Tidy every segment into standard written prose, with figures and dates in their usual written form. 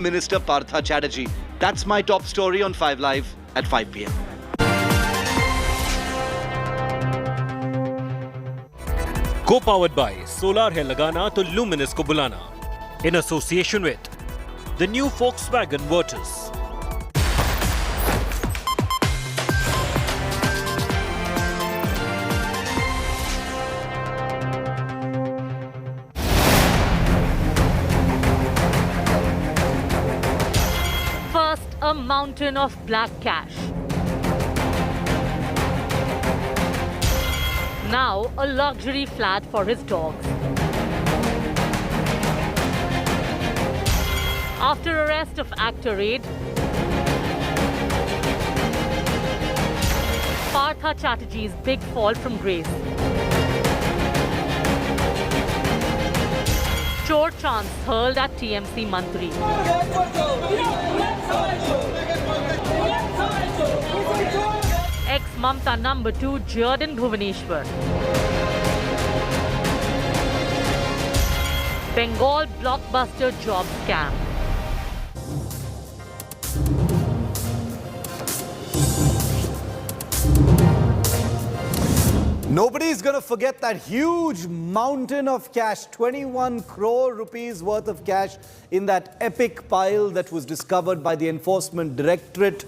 Minister Partha Chatterjee. That's my top story on 5 Live at 5 p.m. Co-powered by Solar है लगाना तो Luminous को बुलाना. In association with the new Volkswagen Virtus. First, a mountain of black cash. Now, a luxury flat for his dogs. After arrest of actor raid, Partha Chatterjee's big fall from grace. Chor chants hurled at TMC Mantri. Ex-Mamata number 2 jeered in Bhubaneswar. Bengal blockbuster job scam. Nobody's going to forget that huge mountain of cash, 21 crore rupees worth of cash in that epic pile that was discovered by the Enforcement Directorate.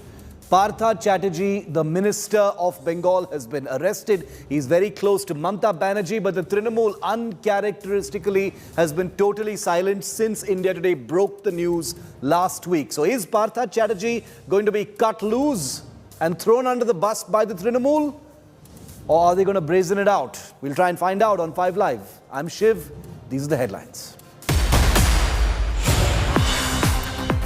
Partha Chatterjee, the Minister of Bengal, has been arrested. He's very close to Mamata Banerjee, but the Trinamool uncharacteristically has been totally silent since India Today broke the news last week. So is Partha Chatterjee going to be cut loose and thrown under the bus by the Trinamool? Or are they going to brazen it out? We'll try and find out on 5 Live. I'm Shiv. These are the headlines.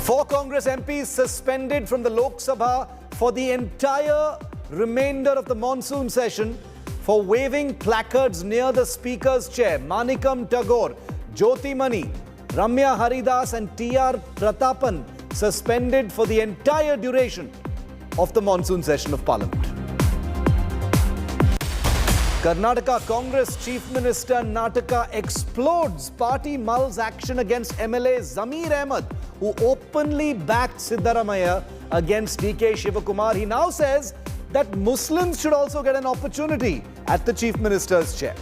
4 Congress MPs suspended from the Lok Sabha for the entire remainder of the monsoon session for waving placards near the Speaker's chair. Manikam Tagore, Jyoti Mani, Ramya Haridas and T.R. Pratapan suspended for the entire duration of the monsoon session of Parliament. Karnataka Congress Chief Minister Nataka explodes party mulls action against MLA Zameer Ahmed, who openly backed Siddaramaiah against DK Shivakumar. He now says that Muslims should also get an opportunity at the Chief Minister's chair.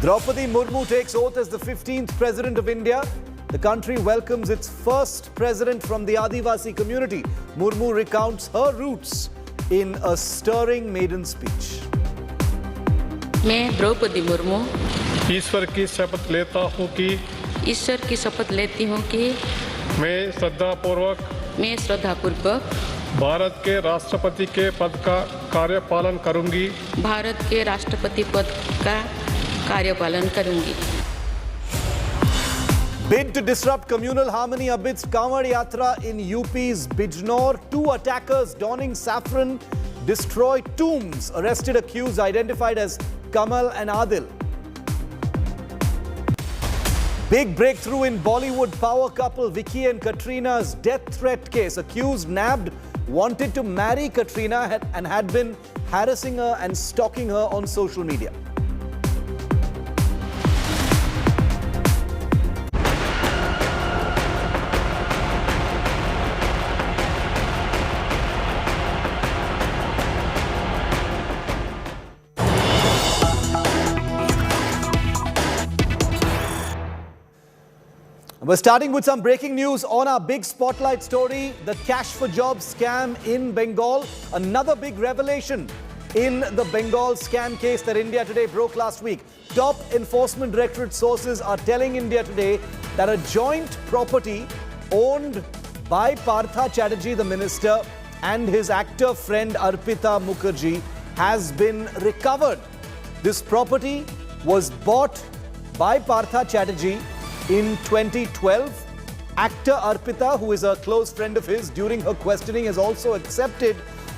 Draupadi Murmu takes oath as the 15th President of India. The country welcomes its first president from the Adivasi community. Murmu recounts her roots in a stirring maiden speech. मैं द्रौपदी मुर्मू ईश्वर की शपथ लेता हूँ कि मैं श्रद्धापूर्वक भारत के राष्ट्रपति के पद का कार्यपालन करूंगी. Bid to disrupt communal harmony amidst Kanwad Yatra in UP's Bijnor. 2 attackers donning saffron destroy tombs. Arrested accused identified as Kamal and Adil. Big breakthrough in Bollywood power couple Vicky and Katrina's death threat case. Accused nabbed wanted to marry Katrina and had been harassing her and stalking her on social media. We're starting with some breaking news on our big spotlight story, the cash for jobs scam in Bengal. Another big revelation in the Bengal scam case that India Today broke last week. Top Enforcement Directorate sources are telling India Today that a joint property owned by Partha Chatterjee, the minister, and his actor friend Arpita Mukherjee has been recovered. This property was bought by Partha Chatterjee in 2012. Actor Arpita, who is a close friend of his, during her questioning has also accepted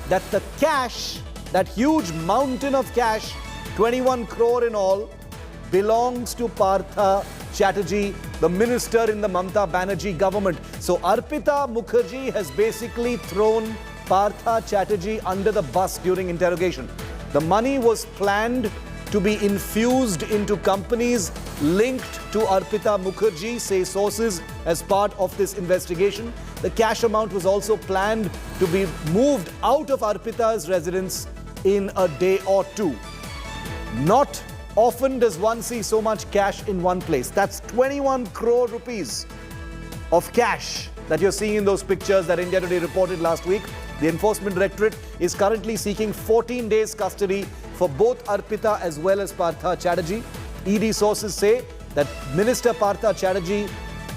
that the cash, that huge mountain of cash, 21 crore in all, belongs to Partha Chatterjee, the minister in the Mamata Banerjee government. So Arpita Mukherjee has basically thrown Partha Chatterjee under the bus during interrogation. The money was planned to be infused into companies linked to Arpita Mukherjee, say sources, as part of this investigation. The cash amount was also planned to be moved out of Arpita's residence in a day or two. Not often does one see so much cash in one place. That's 21 crore rupees of cash that you're seeing in those pictures that India Today reported last week. The Enforcement Directorate is currently seeking 14 days custody for both Arpita as well as Partha Chatterjee. ED sources say that Minister Partha Chatterjee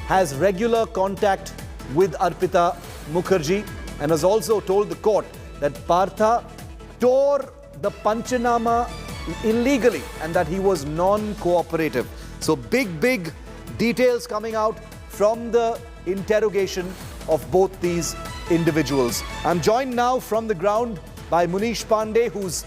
has regular contact with Arpita Mukherjee and has also told the court that Partha tore the Panchanama illegally and that he was non-cooperative. So big details coming out from the interrogation of both these individuals. I'm joined now from the ground by Munish Pandey, who's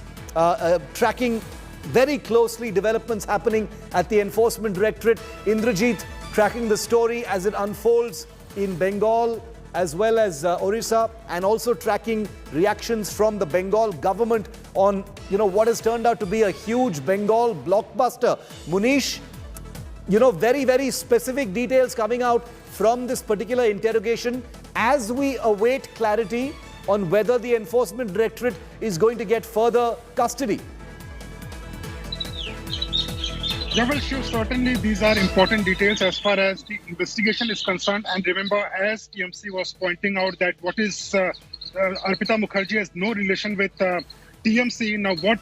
tracking very closely developments happening at the Enforcement Directorate. Indrajit tracking the story as it unfolds in Bengal as well as Orissa, and also tracking reactions from the Bengal government on, what has turned out to be a huge Bengal blockbuster. Munish, very specific details coming out from this particular interrogation as we await clarity on whether the Enforcement Directorate is going to get further custody. Yeah, well, Shiv, certainly these are important details as far as the investigation is concerned. And remember, as TMC was pointing out, that what is Arpita Mukherjee has no relation with TMC. Now, what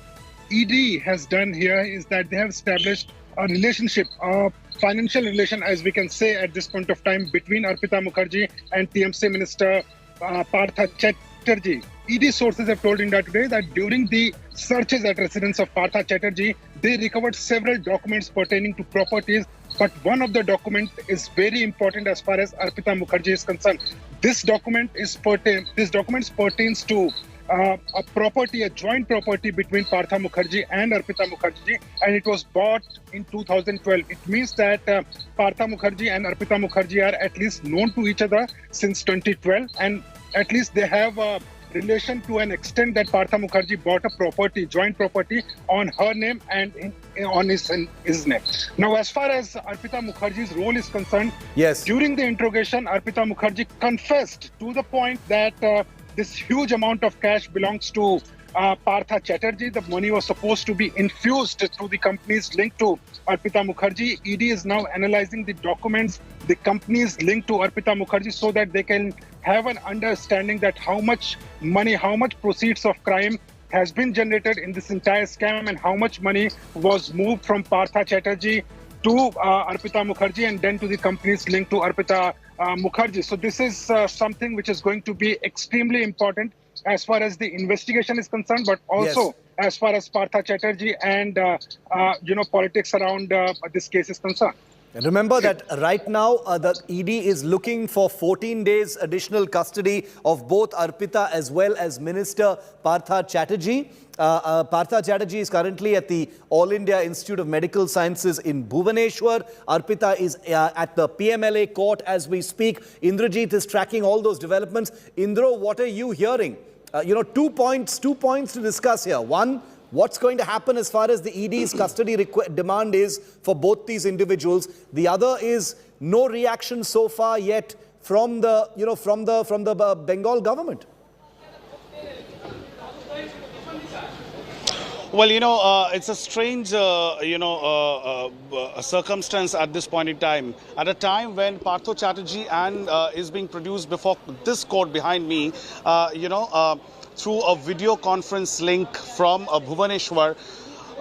ED has done here is that they have established a relationship, a financial relation, as we can say at this point of time, between Arpita Mukherjee and TMC Minister Partha Chatterjee. ED sources have told India Today that during the searches at residence of Partha Chatterjee, they recovered several documents pertaining to properties, but one of the documents is very important as far as Arpita Mukherjee is concerned. This document pertains to a property, a joint property between Partha Mukherjee and Arpita Mukherjee, and it was bought in 2012. It means that Partha Mukherjee and Arpita Mukherjee are at least known to each other since 2012, and at least they have a relation to an extent that Partha Mukherjee bought a property, joint property, on her name and on his name. Now, as far as Arpita Mukherjee's role is concerned, yes, during the interrogation, Arpita Mukherjee confessed to the point that this huge amount of cash belongs to Partha Chatterjee. The money was supposed to be infused through the companies linked to Arpita Mukherjee. ED is now analyzing the documents, the companies linked to Arpita Mukherjee, so that they can have an understanding that how much money, how much proceeds of crime has been generated in this entire scam, and how much money was moved from Partha Chatterjee to Arpita Mukherjee and then to the companies linked to Arpita Mukherjee. So this is something which is going to be extremely important as far as the investigation is concerned, but also as far as Partha Chatterjee and politics around this case is concerned. And remember that right now the ED is looking for 14 days additional custody of both Arpita as well as Minister Partha Chatterjee. Partha Chatterjee is currently at the All India Institute of Medical Sciences in Bhubaneswar. Arpita is at the PMLA court as we speak. Indrajit is tracking all those developments. Indro, what are you hearing? 2 points to discuss here. One, what's going to happen as far as the ED's custody demand is for both these individuals. The other is no reaction so far yet from the Bengal government. Well, it's a strange, circumstance at this point in time. At a time when Partha Chatterjee is being produced before this court behind me, through a video conference link from Bhubaneswar,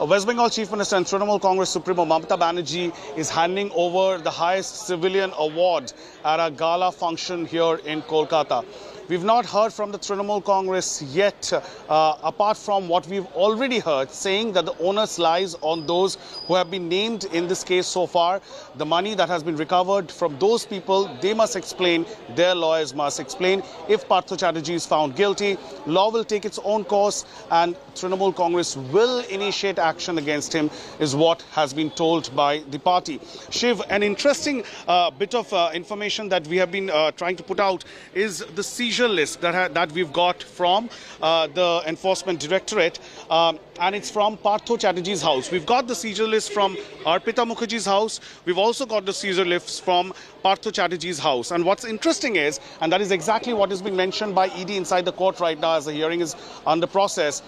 West Bengal Chief Minister and Trinamool Congress Supremo Mamata Banerjee is handing over the highest civilian award at a gala function here in Kolkata. We've not heard from the Trinamool Congress yet, apart from what we've already heard, saying that the onus lies on those who have been named in this case so far. The money that has been recovered from those people, they must explain, their lawyers must explain. If Partha Chatterjee is found guilty, law will take its own course and Trinamool Congress will initiate action against him, is what has been told by the party. Shiv, an interesting bit of information that we have been trying to put out is the seizure seizure list that we've got from the Enforcement Directorate, and it's from Partha Chatterjee's house. We've got the seizure list from Arpita Mukherjee's house. We've also got the seizure lists from Partha Chatterjee's house. And what's interesting is, and that is exactly what is being mentioned by ED inside the court right now as the hearing is under process,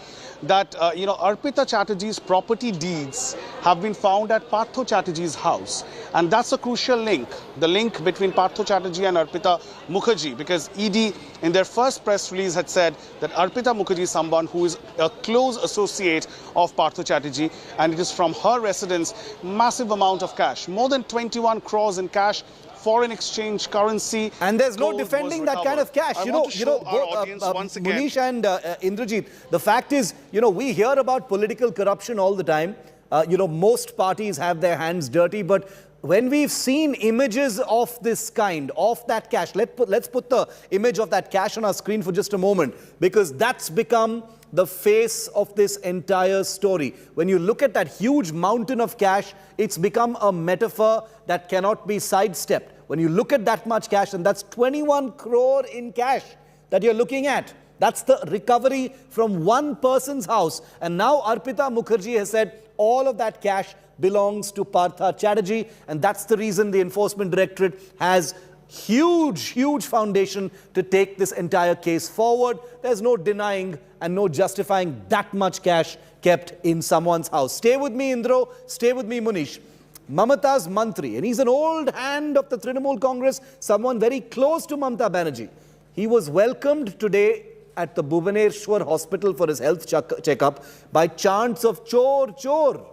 that, Arpita Chatterjee's property deeds have been found at Partha Chatterjee's house. And that's a crucial link, the link between Partha Chatterjee and Arpita Mukherjee, because ED in their first press release had said that Arpita Mukherjee is someone who is a close associate of Partha Chatterjee, and it is from her residence massive amount of cash, more than 21 crores in cash, foreign exchange, currency. And there's no defending that kind of cash. Munish and Indrajit, the fact is, we hear about political corruption all the time. Most parties have their hands dirty, but when we've seen images of this kind, of that cash, let's put the image of that cash on our screen for just a moment, because that's become the face of this entire story. When you look at that huge mountain of cash, it's become a metaphor that cannot be sidestepped. When you look at that much cash, and that's 21 crore in cash that you're looking at, that's the recovery from one person's house. And now Arpita Mukherjee has said all of that cash belongs to Partha Chatterjee, and that's the reason the Enforcement Directorate has huge foundation to take this entire case forward. There's no denying and no justifying that much cash kept in someone's house. Stay with me, Indro. Stay with me, Munish. Mamata's Mantri, and he's an old hand of the Trinamool Congress, someone very close to Mamata Banerjee. He was welcomed today at the Bhubaneswar hospital for his health checkup by chants of chor, chor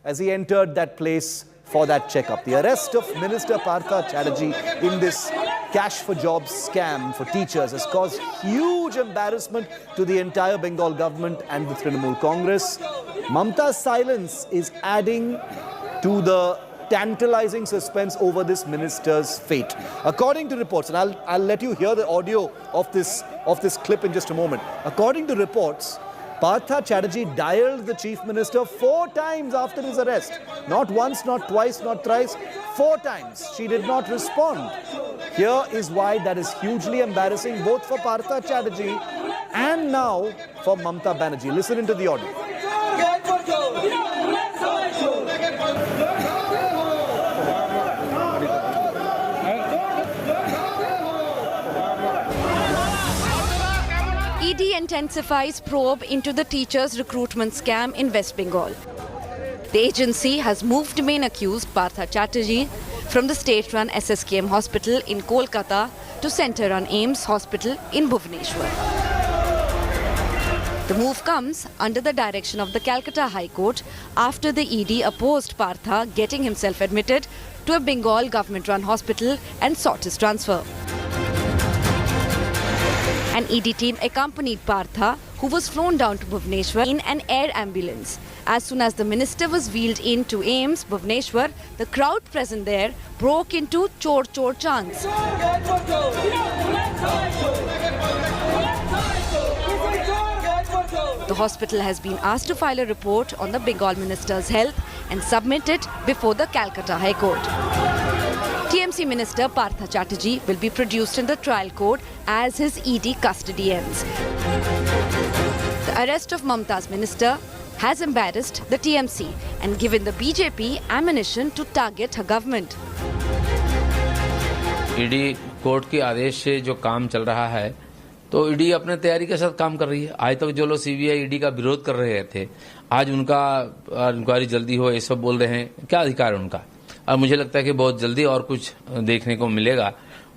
as he entered that place for that checkup. The arrest of Minister Partha Chatterjee in this cash for jobs scam for teachers has caused huge embarrassment to the entire Bengal government and the Trinamool Congress. Mamata's silence is adding to the tantalizing suspense over this minister's fate. According to reports, and I'll let you hear the audio of this clip in just a moment. According to reports, Partha Chatterjee dialed the Chief Minister 4 times after his arrest. Not once, not twice, not thrice, 4 times. She did not respond. Here is why that is hugely embarrassing both for Partha Chatterjee and now for Mamata Banerjee. Listen into the audio. ED intensifies probe into the teachers' recruitment scam in West Bengal. The agency has moved main accused Partha Chatterjee from the state-run SSKM hospital in Kolkata to centre-run AIIMS hospital in Bhubaneswar. The move comes under the direction of the Calcutta High Court after the ED opposed Partha getting himself admitted to a Bengal government-run hospital and sought his transfer. An ED team accompanied Partha, who was flown down to Bhubaneswar in an air ambulance. As soon as the minister was wheeled into AIIMS Bhubaneswar, the crowd present there broke into chor chor chants. The hospital has been asked to file a report on the Bengal minister's health and submit it before the Calcutta High Court. TMC Minister Partha Chatterjee will be produced in the trial court as his ED custody ends. The arrest of Mamata's minister has embarrassed the TMC and given the BJP ammunition to target her government. ED court के आदेश से जो काम चल रहा है तो ED अपने तैयारी के साथ काम कर रही है। आज तक जो लोग सीबीआई ईडी का विरोध कर रहे थे, आज उनका इंक्वायरी जल्दी हो ये सब बोल रहे हैं, क्या अधिकार है उनका? और मुझे लगता है कि बहुत जल्दी और कुछ देखने को मिलेगा,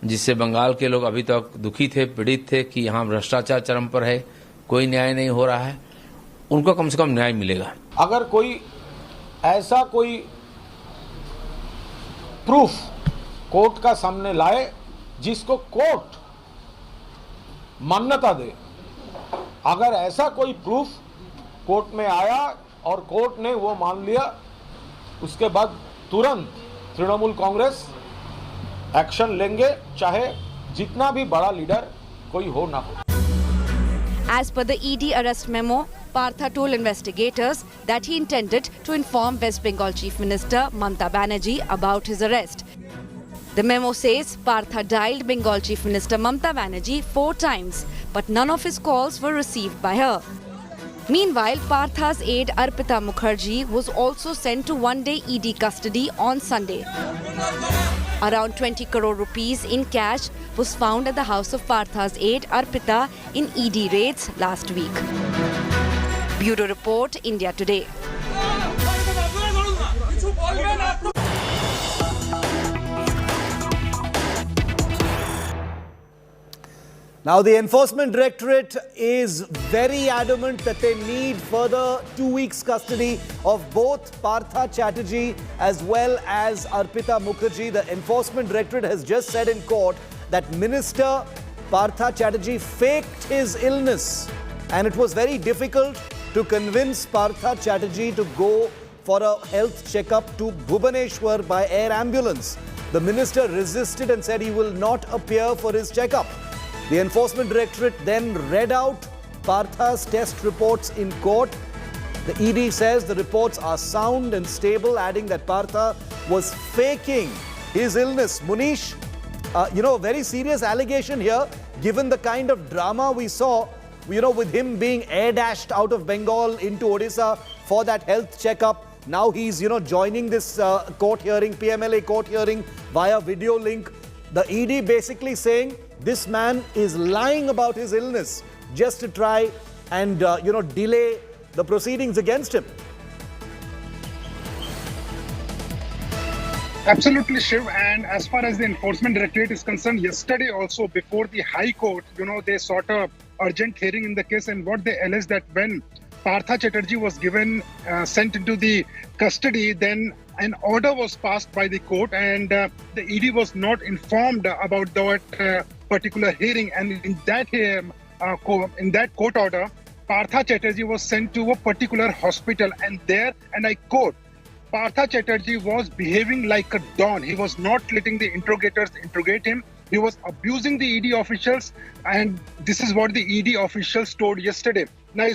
जिससे बंगाल के लोग अभी तक दुखी थे, पीड़ित थे कि यहाँ भ्रष्टाचार चरम पर है, कोई न्याय नहीं हो रहा है, उनको कम से कम न्याय मिलेगा। अगर कोई ऐसा कोई प्रूफ कोर्ट का सामने लाए जिसको कोर्ट मान्यता दे, अगर ऐसा कोई प्रूफ कोर्ट में आया और कोर्ट ने वो मान लिया, उसके बाद तुरंत तृणमूल कांग्रेस एक्शन लेंगे, चाहे जितना भी बड़ा लीडर कोई हो ना हो। As per the ED arrest memo, Partha told investigators that he intended to inform West Bengal Chief Minister Mamata Banerjee about his arrest. The memo says Partha dialed Bengal Chief Minister Mamata Banerjee 4 times, but none of his calls were received by her. Meanwhile, Partha's aide Arpita Mukherjee was also sent to one-day ED custody on Sunday. Around 20 crore rupees in cash was found at the house of Partha's aide Arpita in ED raids last week. Bureau Report, India Today. Now, the Enforcement Directorate is very adamant that they need further 2 weeks custody of both Partha Chatterjee as well as Arpita Mukherjee. The Enforcement Directorate has just said in court that Minister Partha Chatterjee faked his illness, and it was very difficult to convince Partha Chatterjee to go for a health checkup to Bhubaneswar by air ambulance. The minister resisted and said he will not appear for his checkup. The Enforcement Directorate then read out Partha's test reports in court. The ED says the reports are sound and stable, adding that Partha was faking his illness. Munish, a very serious allegation here, given the kind of drama we saw, with him being air-dashed out of Bengal into Odisha for that health checkup. Now he's, joining this court hearing, PMLA court hearing via video link. The ED basically saying this man is lying about his illness just to try and, delay the proceedings against him. Absolutely, Shiv. And as far as the Enforcement Directorate is concerned, yesterday also before the High Court, they sought a urgent hearing in the case, and what they alleged that when Partha Chatterjee was sent into the custody, then an order was passed by the court, and the ED was not informed about that particular hearing. And in that court order, Partha Chatterjee was sent to a particular hospital, and there, and I quote, Partha Chatterjee was behaving like a don. He was not letting the interrogators interrogate him. He was abusing the ED officials, and this is what the ED officials told yesterday. Now,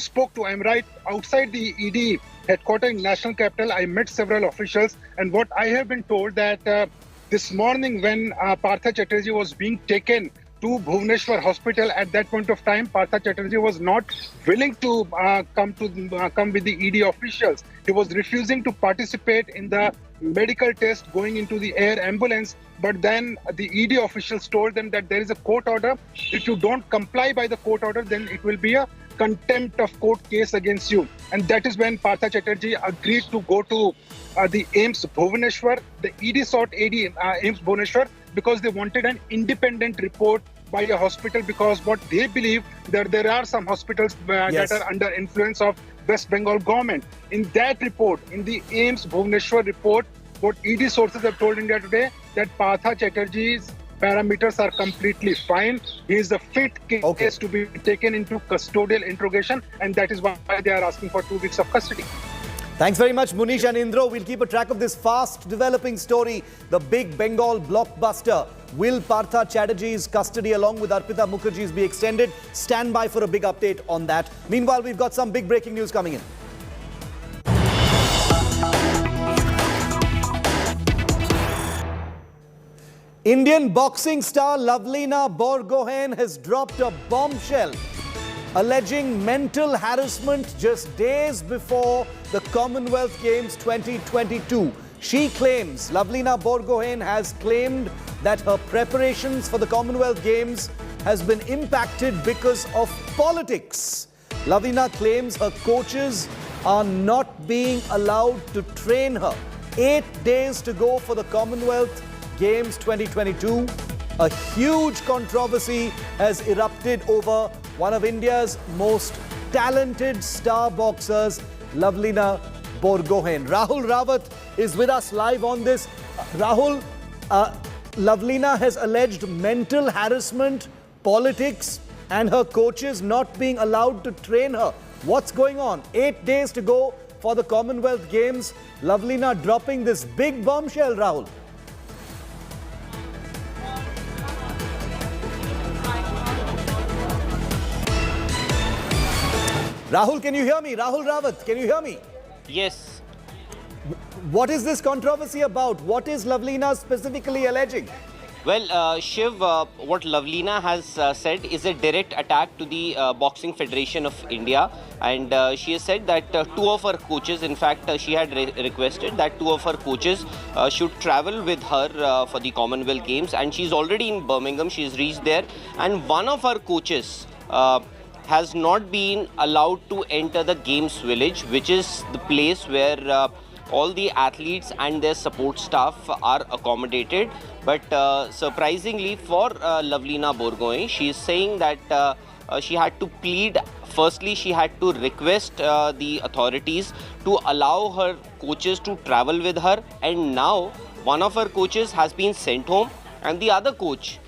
I'm right outside the ED headquarters in National Capital. I met several officials, and what I have been told that this morning when Partha Chatterjee was being taken to Bhubaneswar Hospital, at that point of time, Partha Chatterjee was not willing to come with the ED officials. He was refusing to participate in the medical test going into the air ambulance. But then the ED officials told them that there is a court order. If you don't comply by the court order, then it will be a contempt of court case against you. And that is when Partha Chatterjee agreed to go to the AIIMS Bhubaneswar. The ED sought AIIMS Bhubaneswar because they wanted an independent report by a hospital, because what they believe that there are some hospitals that are under influence of West Bengal government. In that report, in the AIIMS Bhubaneswar report, what ED sources have told India Today that Partha Chatterjee's parameters are completely fine. He is a fit case to be taken into custodial interrogation, and that is why they are asking for 2 weeks of custody. Thanks very much, Munish and Indro. We'll keep a track of this fast developing story, the big Bengal blockbuster. Will Partha Chatterjee's custody along with Arpita Mukherjee's be extended? Stand by for a big update on that. Meanwhile, we've got some big breaking news coming in. Indian boxing star Lavlina Borgohain has dropped a bombshell alleging mental harassment just days before the Commonwealth Games 2022. She claims, Lavlina Borgohain has claimed that her preparations for the Commonwealth Games has been impacted because of politics. Lavlina claims her coaches are not being allowed to train her. 8 days to go for the Commonwealth Games 2022. A huge controversy has erupted over one of India's most talented star boxers, Lavlina Borgohain. Rahul Rawat is with us live on this. Rahul, Lavlina has alleged mental harassment, politics, and her coaches not being allowed to train her. What's going on? 8 days to go for the Commonwealth Games. Lavlina dropping this big bombshell, Rahul. Rahul, can you hear me? Rahul Rawat, can you hear me? Yes. What is this controversy about? What is Lavlina specifically alleging? Well, Shiv, what Lavlina has said is a direct attack to the Boxing Federation of India, and she has said that two of her coaches, in fact, she had requested that two of her coaches should travel with her for the Commonwealth Games, and she's already in Birmingham, she's reached there, and one of her coaches has not been allowed to enter the Games Village, which is the place where all the athletes and their support staff are accommodated. But surprisingly for Lavlina Borgohain, she is saying that she had to plead. Firstly, she had to request the authorities to allow her coaches to travel with her, and now one of her coaches has been sent home and the other coach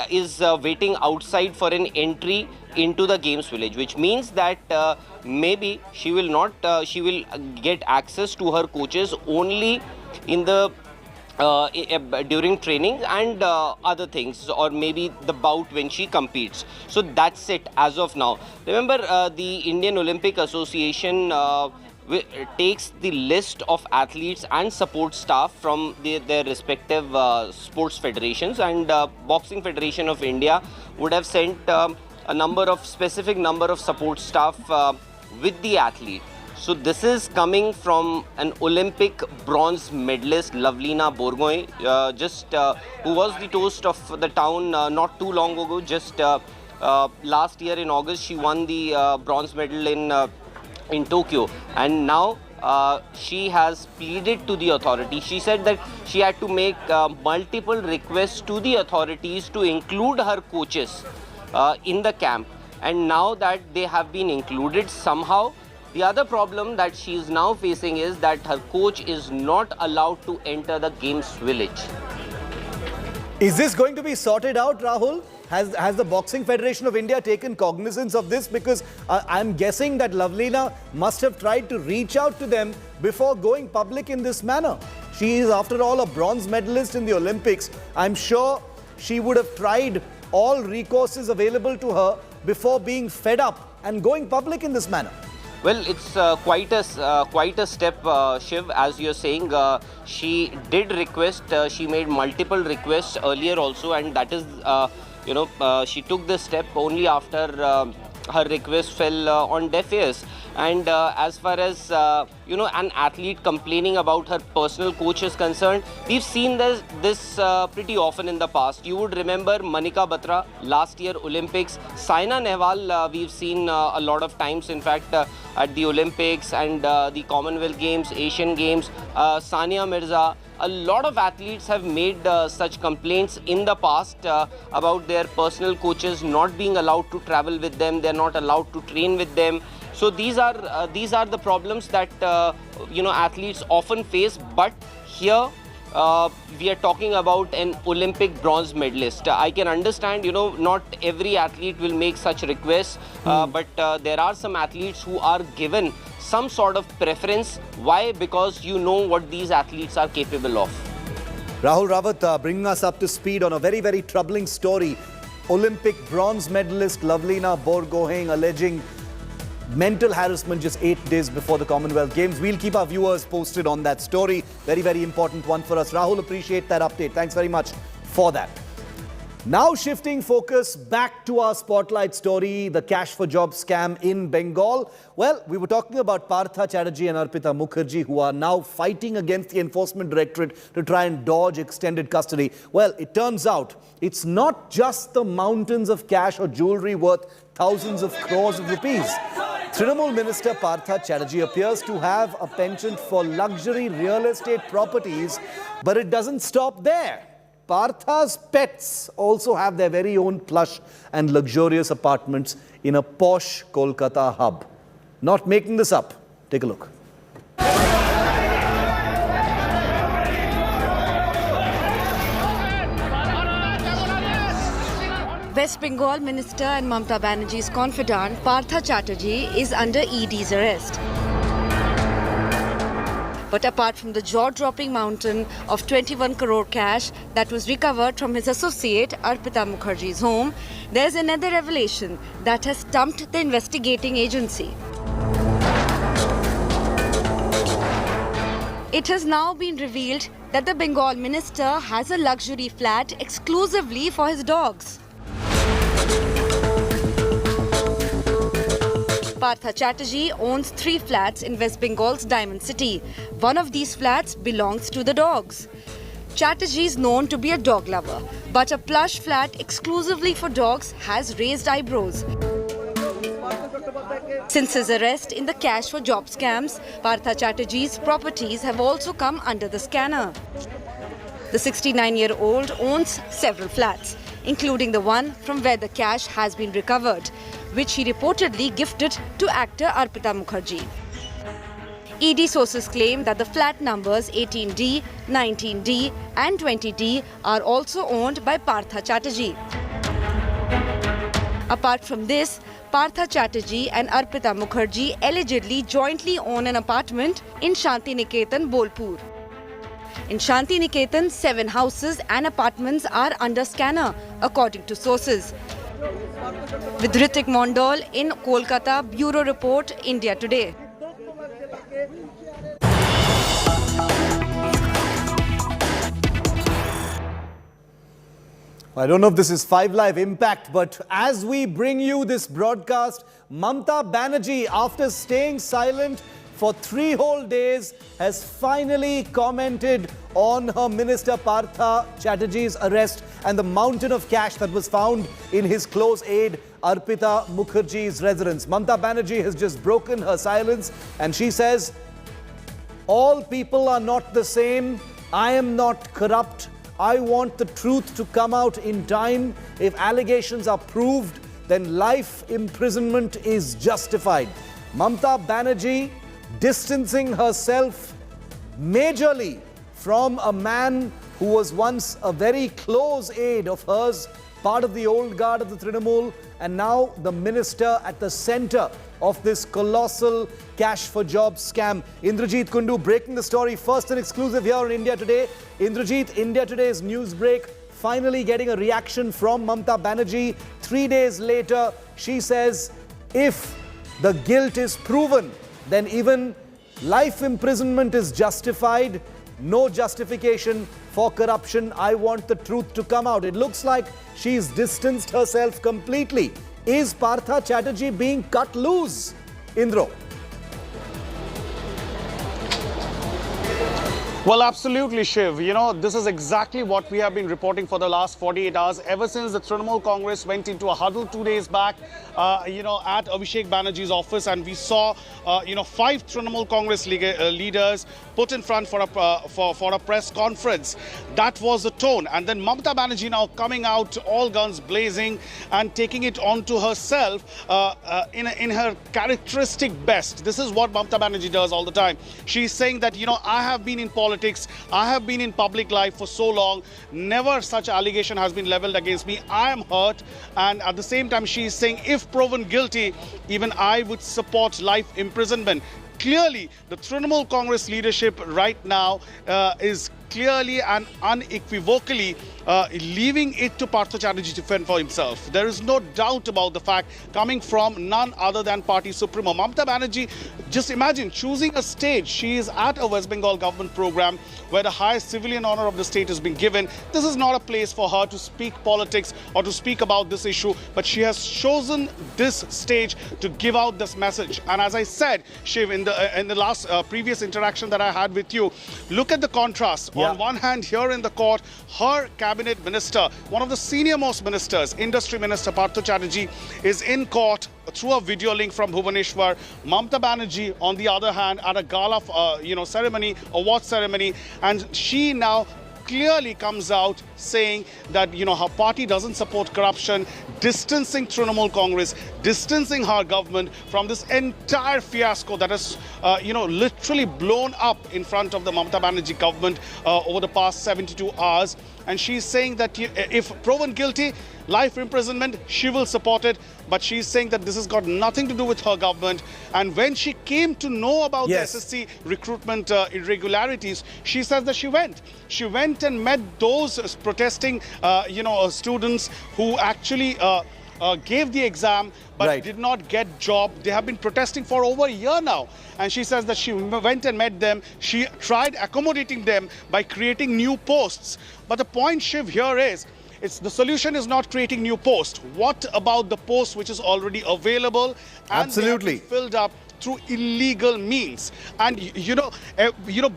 is waiting outside for an entry into the Games Village, which means that maybe she will not, she will get access to her coaches only in the during training and other things, or maybe the bout when she competes. So that's it as of now. Remember, the Indian Olympic Association takes the list of athletes and support staff from their respective sports federations, and Boxing Federation of India would have sent a specific number of support staff with the athlete. So this is coming from an Olympic bronze medalist, Lavlina Borgohain, who was the toast of the town not too long ago. Just last year in August, she won the bronze medal in Tokyo, and now she has pleaded to the authorities. She said that she had to make multiple requests to the authorities to include her coaches in the camp, and now that they have been included somehow, the other problem that she is now facing is that her coach is not allowed to enter the Games Village. Is this going to be sorted out, Rahul? Has the Boxing Federation of India taken cognizance of this? Because I'm guessing that Lavlina must have tried to reach out to them before going public in this manner. She is, after all, a bronze medalist in the Olympics. I'm sure she would have tried all recourses available to her before being fed up and going public in this manner. Well, it's quite a step, Shiv, as you're saying. She did request, she made multiple requests earlier also, and that is, she took this step only after her request fell on deaf ears. And as far as, an athlete complaining about her personal coach is concerned, we've seen this pretty often in the past. You would remember Manika Batra, last year Olympics. Saina Nehwal, we've seen a lot of times, in fact, at the Olympics and the Commonwealth Games, Asian Games. Sania Mirza. A lot of athletes have made such complaints in the past about their personal coaches not being allowed to travel with them. They're not allowed to train with them. So these are the problems that athletes often face. But here we are talking about an Olympic bronze medalist. I can understand, not every athlete will make such requests, but there are some athletes who are given some sort of preference. Why? Because you know what these athletes are capable of. Rahul Rawat bringing us up to speed on a very, very troubling story. Olympic bronze medalist Lavlina Borgohain alleging mental harassment just 8 days before the Commonwealth Games. We'll keep our viewers posted on that story. Very, very important one for us. Rahul, appreciate that update. Thanks very much for that. Now shifting focus back to our spotlight story, the cash for jobs scam in Bengal. Well, we were talking about Partha Chatterjee and Arpita Mukherjee, who are now fighting against the Enforcement Directorate to try and dodge extended custody. Well, it turns out it's not just the mountains of cash or jewelry worth thousands of crores of rupees. Trinamool Minister Partha Chatterjee appears to have a penchant for luxury real estate properties, but it doesn't stop there. Partha's pets also have their very own plush and luxurious apartments in a posh Kolkata hub. Not making this up. Take a look. West Bengal Minister and Mamata Banerjee's confidant Partha Chatterjee is under ED's arrest. But apart from the jaw-dropping mountain of 21 crore cash that was recovered from his associate Arpita Mukherjee's home, there's another revelation that has stumped the investigating agency. It has now been revealed that the Bengal minister has a luxury flat exclusively for his dogs. Partha Chatterjee owns 3 flats in West Bengal's Diamond City. One of these flats belongs to the dogs. Chatterjee is known to be a dog lover, but a plush flat exclusively for dogs has raised eyebrows. Since his arrest in the cash for job scams, Partha Chatterjee's properties have also come under the scanner. The 69-year-old owns several flats, including the one from where the cash has been recovered, which he reportedly gifted to actor Arpita Mukherjee. ED sources claim that the flat numbers 18D, 19D and 20D are also owned by Partha Chatterjee. Apart from this, Partha Chatterjee and Arpita Mukherjee allegedly jointly own an apartment in Shantiniketan, Bolpur. In Shantiniketan, 7 houses and apartments are under scanner, according to sources. With Ritik Mondal in Kolkata, Bureau Report, India Today. I don't know if this is 5 Live Impact, but as we bring you this broadcast, Mamata Banerjee, after staying silent for 3 whole days, has finally commented on her minister Partha Chatterjee's arrest and the mountain of cash that was found in his close aide Arpita Mukherjee's residence. Mamata Banerjee has just broken her silence and she says, all people are not the same. I am not corrupt. I want the truth to come out in time. If allegations are proved, then life imprisonment is justified. Mamata Banerjee distancing herself majorly from a man who was once a very close aide of hers, part of the old guard of the Trinamool, and now the minister at the center of this colossal cash for jobs scam. Indrajit Kundu breaking the story first and exclusive here on India Today. Indrajit, India Today's news break, finally getting a reaction from Mamata Banerjee. 3 days later, she says, if the guilt is proven, then even life imprisonment is justified. No justification for corruption. I want the truth to come out. It looks like she's distanced herself completely. Is Partha Chatterjee being cut loose, Indro? Well, absolutely, Shiv. You know, this is exactly what we have been reporting for the last 48 hours, ever since the Trinamool Congress went into a huddle 2 days back, at Abhishek Banerjee's office, and we saw, 5 Trinamool Congress leaders put in front for a press conference. That was the tone. And then Mamata Banerjee now coming out, all guns blazing, and taking it onto herself in her characteristic best. This is what Mamata Banerjee does all the time. She's saying that, I have been in politics, I have been in public life for so long, never such allegation has been leveled against me. I am hurt, and at the same time she is saying, if proven guilty, even I would support life imprisonment. Clearly, the Trinamool Congress leadership right now is clearly and unequivocally leaving it to Partha Chatterjee to fend for himself. There is no doubt about the fact, coming from none other than Party Supremo. Mamata Banerjee, just imagine choosing a stage. She is at a West Bengal government program where the highest civilian honor of the state has been given. This is not a place for her to speak politics or to speak about this issue, but she has chosen this stage to give out this message. And as I said, Shiv, in the last previous interaction that I had with you, look at the contrast. Yeah. On one hand, here in the court, her cabinet minister, one of the senior most ministers, Industry Minister Partha Chatterjee, is in court through a video link from Bhubaneswar. Mamata Banerjee, on the other hand, at a gala ceremony, award ceremony, and she now clearly comes out saying that, her party doesn't support corruption, distancing Trinamool Congress, distancing her government from this entire fiasco that has, literally blown up in front of the Mamata Banerjee government over the past 72 hours. And she's saying that if proven guilty, life imprisonment, she will support it. But she's saying that this has got nothing to do with her government. And when she came to know about the SSC recruitment irregularities, she says that she went. She went and met those protesting, students who actually gave the exam but did not get job. They have been protesting for over a year now. And she says that she went and met them. She tried accommodating them by creating new posts. But the point, Shiv, here is, the solution is not creating new posts. What about the posts which is already available and they have been filled up through illegal means? And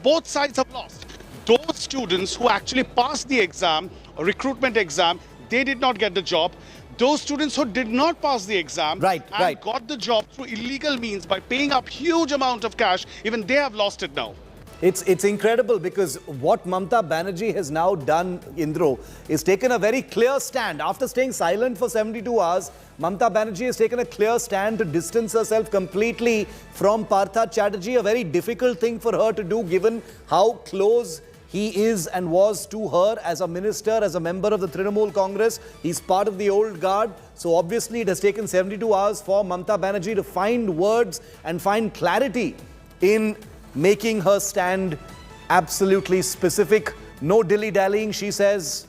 both sides have lost. Those students who actually passed the exam, a recruitment exam, they did not get the job. Those students who did not pass the exam and got the job through illegal means by paying up huge amount of cash, even they have lost it now. It's incredible because what Mamata Banerjee has now done, Indro, is taken a very clear stand. After staying silent for 72 hours, Mamata Banerjee has taken a clear stand to distance herself completely from Partha Chatterjee, a very difficult thing for her to do given how close he is and was to her as a minister, as a member of the Trinamool Congress. He's part of the old guard. So obviously it has taken 72 hours for Mamata Banerjee to find words and find clarity in making her stand absolutely specific. No dilly-dallying. She says,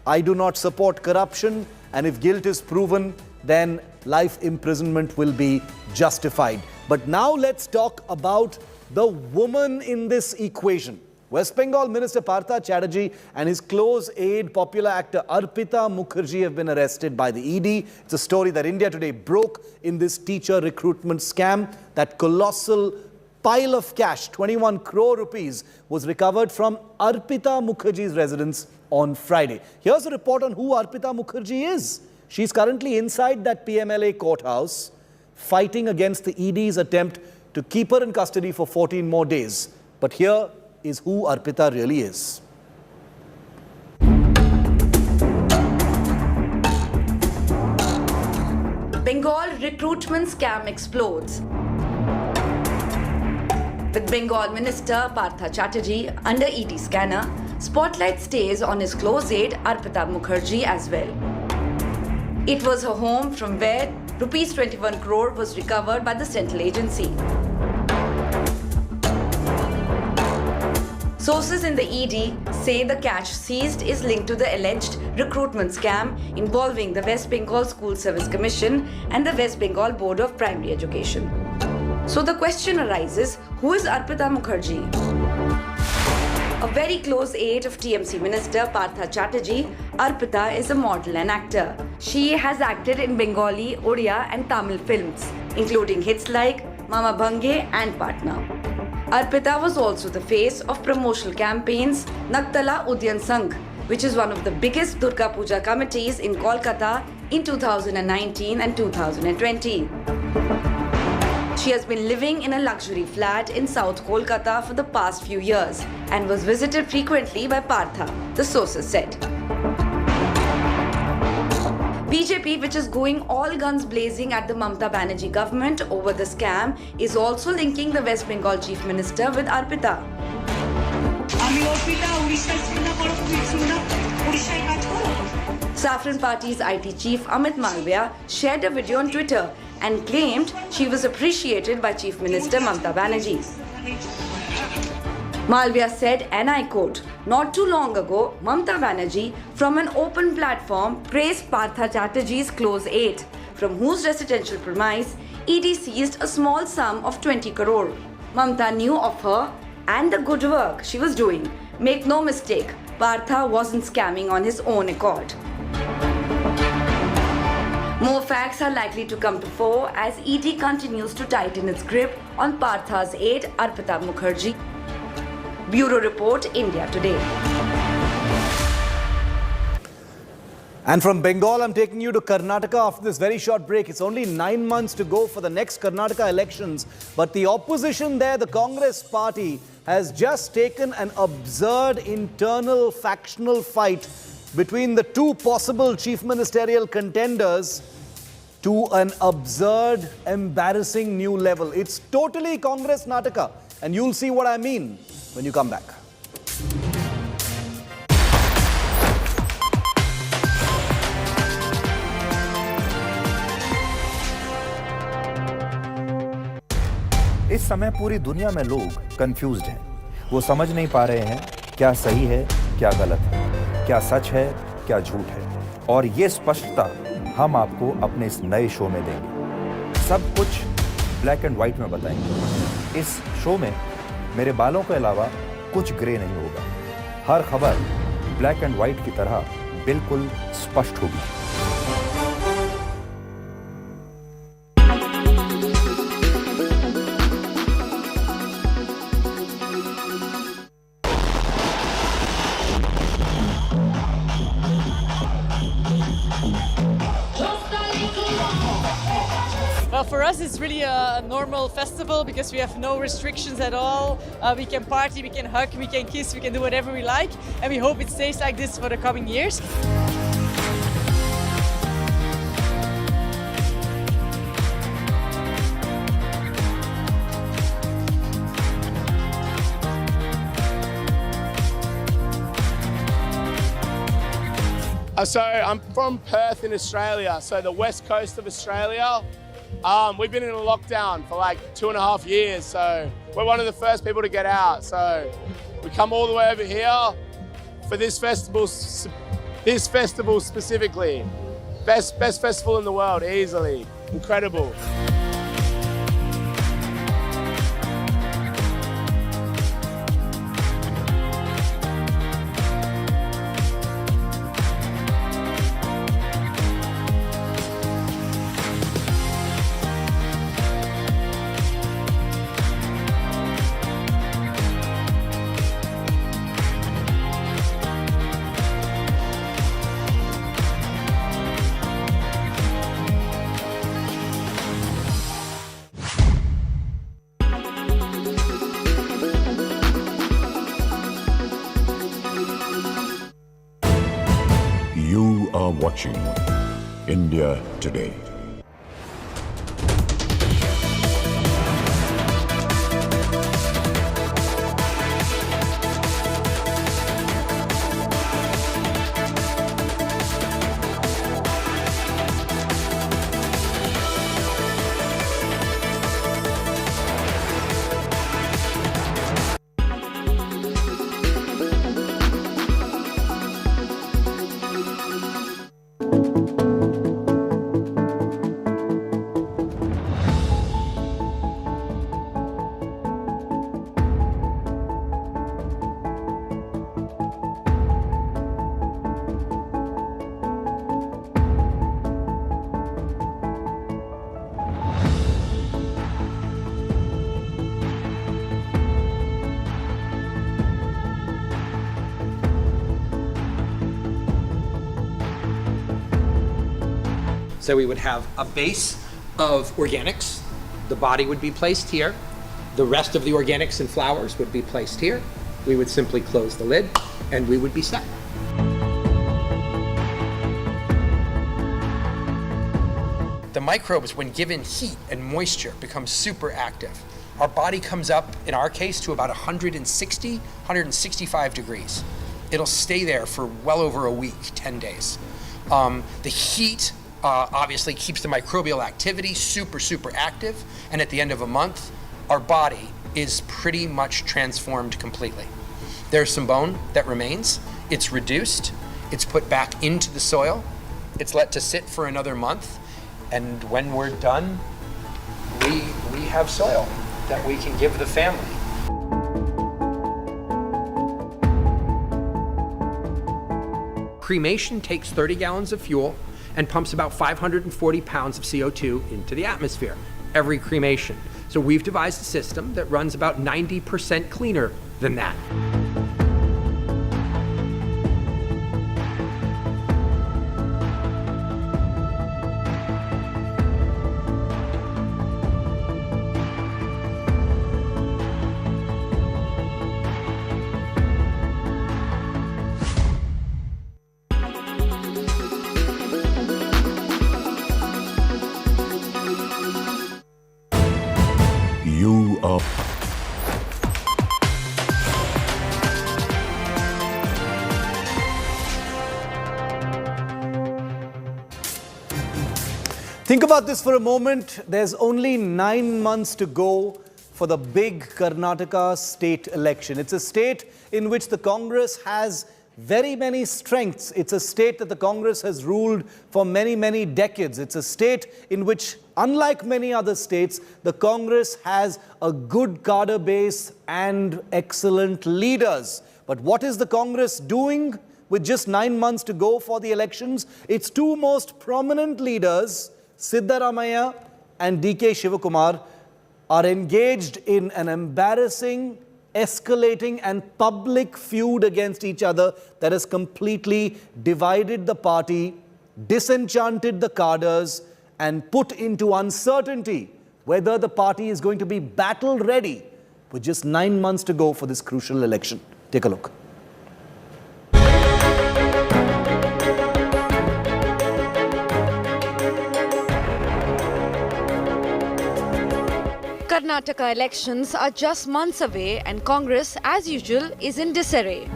I do not support corruption, and if guilt is proven, then life imprisonment will be justified. But now let's talk about the woman in this equation. West Bengal Minister Partha Chatterjee and his close aide, popular actor Arpita Mukherjee, have been arrested by the ED. It's a story that India Today broke in this teacher recruitment scam. That colossal pile of cash, 21 crore rupees, was recovered from Arpita Mukherjee's residence on Friday. Here's a report on who Arpita Mukherjee is. She's currently inside that PMLA courthouse, fighting against the ED's attempt to keep her in custody for 14 more days. But here is who Arpita really is. Bengal recruitment scam explodes. With Bengal Minister Partha Chatterjee under ED scanner, spotlight stays on his close aide Arpita Mukherjee as well. It was her home from where Rs 21 crore was recovered by the central agency. Sources in the ED say the cash seized is linked to the alleged recruitment scam involving the West Bengal School Service Commission and the West Bengal Board of Primary Education. So the question arises, who is Arpita Mukherjee? A very close aide of TMC Minister Partha Chatterjee, Arpita is a model and actor. She has acted in Bengali, Odia and Tamil films, including hits like Mama Bhange and Patna. Arpita was also the face of promotional campaigns Naktala Udyan Sangh, which is one of the biggest Durga Puja committees in Calcutta in 2019 and 2020. She has been living in a luxury flat in South Kolkata for the past few years and was visited frequently by Partha, the sources said. BJP, which is going all guns blazing at the Mamata Banerjee government over the scam, is also linking the West Bengal Chief Minister with Arpita. Saffron Party's IT chief Amit Malviya shared a video on Twitter and claimed she was appreciated by Chief Minister Mamata Banerjee. Malviya said, and I quote, "Not too long ago, Mamata Banerjee, from an open platform, praised Partha Chatterjee's close aide, from whose residential premise ED seized a small sum of 20 crore. Mamata knew of her and the good work she was doing. Make no mistake, Partha wasn't scamming on his own accord." More facts are likely to come to fore as ED continues to tighten its grip on Partha's aide Arpita Mukherjee. Bureau Report, India Today. And from Bengal, I'm taking you to Karnataka after this very short break. It's only 9 months to go for the next Karnataka elections. But the opposition there, the Congress party, has just taken an absurd internal factional fight between the two possible chief ministerial contenders to an absurd, embarrassing new level. It's totally Congress Nataka. And you'll see what I mean when you come back. इस समय पूरी दुनिया में लोग confused हैं। वो समझ नहीं पा रहे हैं क्या सही है, क्या गलत है, क्या सच है, क्या झूठ है। और ये स्पष्टता हम आपको अपने इस नए शो में देंगे। सब कुछ ब्लैक एंड व्हाइट में बताएंगे। इस शो में मेरे बालों के अलावा कुछ ग्रे नहीं होगा। हर खबर ब्लैक एंड व्हाइट की तरह बिल्कुल स्पष्ट होगी। Well, for us, it's really a normal festival because we have no restrictions at all. We can party, we can hug, we can kiss, we can do whatever we like. And we hope it stays like this for the coming years. So I'm from Perth in Australia, so the west coast of Australia. We've been in a lockdown for like 2.5 years, so we're one of the first people to get out. So we come all the way over here for this festival specifically. Best festival in the world, easily. Incredible. You are watching India Today. So we would have a base of organics. The body would be placed here. The rest of the organics and flowers would be placed here. We would simply close the lid and we would be set. The microbes, when given heat and moisture, become super active. Our body comes up, in our case, to about 160, 165 degrees. It'll stay there for well over a week, 10 days. The heat obviously keeps the microbial activity super active, and at the end of a month, our body is pretty much transformed completely. There's some bone that remains, it's reduced, it's put back into the soil, it's let to sit for another month, and when we're done, we have soil that we can give the family. Cremation takes 30 gallons of fuel and pumps about 540 pounds of CO2 into the atmosphere, every cremation. So we've devised a system that runs about 90% cleaner than that. You are... Think about this for a moment. There's only 9 months to go for the big Karnataka state election. It's a state in which the Congress has very many strengths. It's a state that the Congress has ruled for many, many decades. It's a state in which, unlike many other states, the Congress has a good cadre base and excellent leaders. But what is the Congress doing with just 9 months to go for the elections? Its two most prominent leaders, Siddaramaiah and DK Shivakumar, are engaged in an embarrassing, escalating and public feud against each other that has completely divided the party, disenchanted the cadres and put into uncertainty whether the party is going to be battle ready with just 9 months to go for this crucial election. Take a look. Karnataka elections are just months away and Congress, as usual, is in disarray.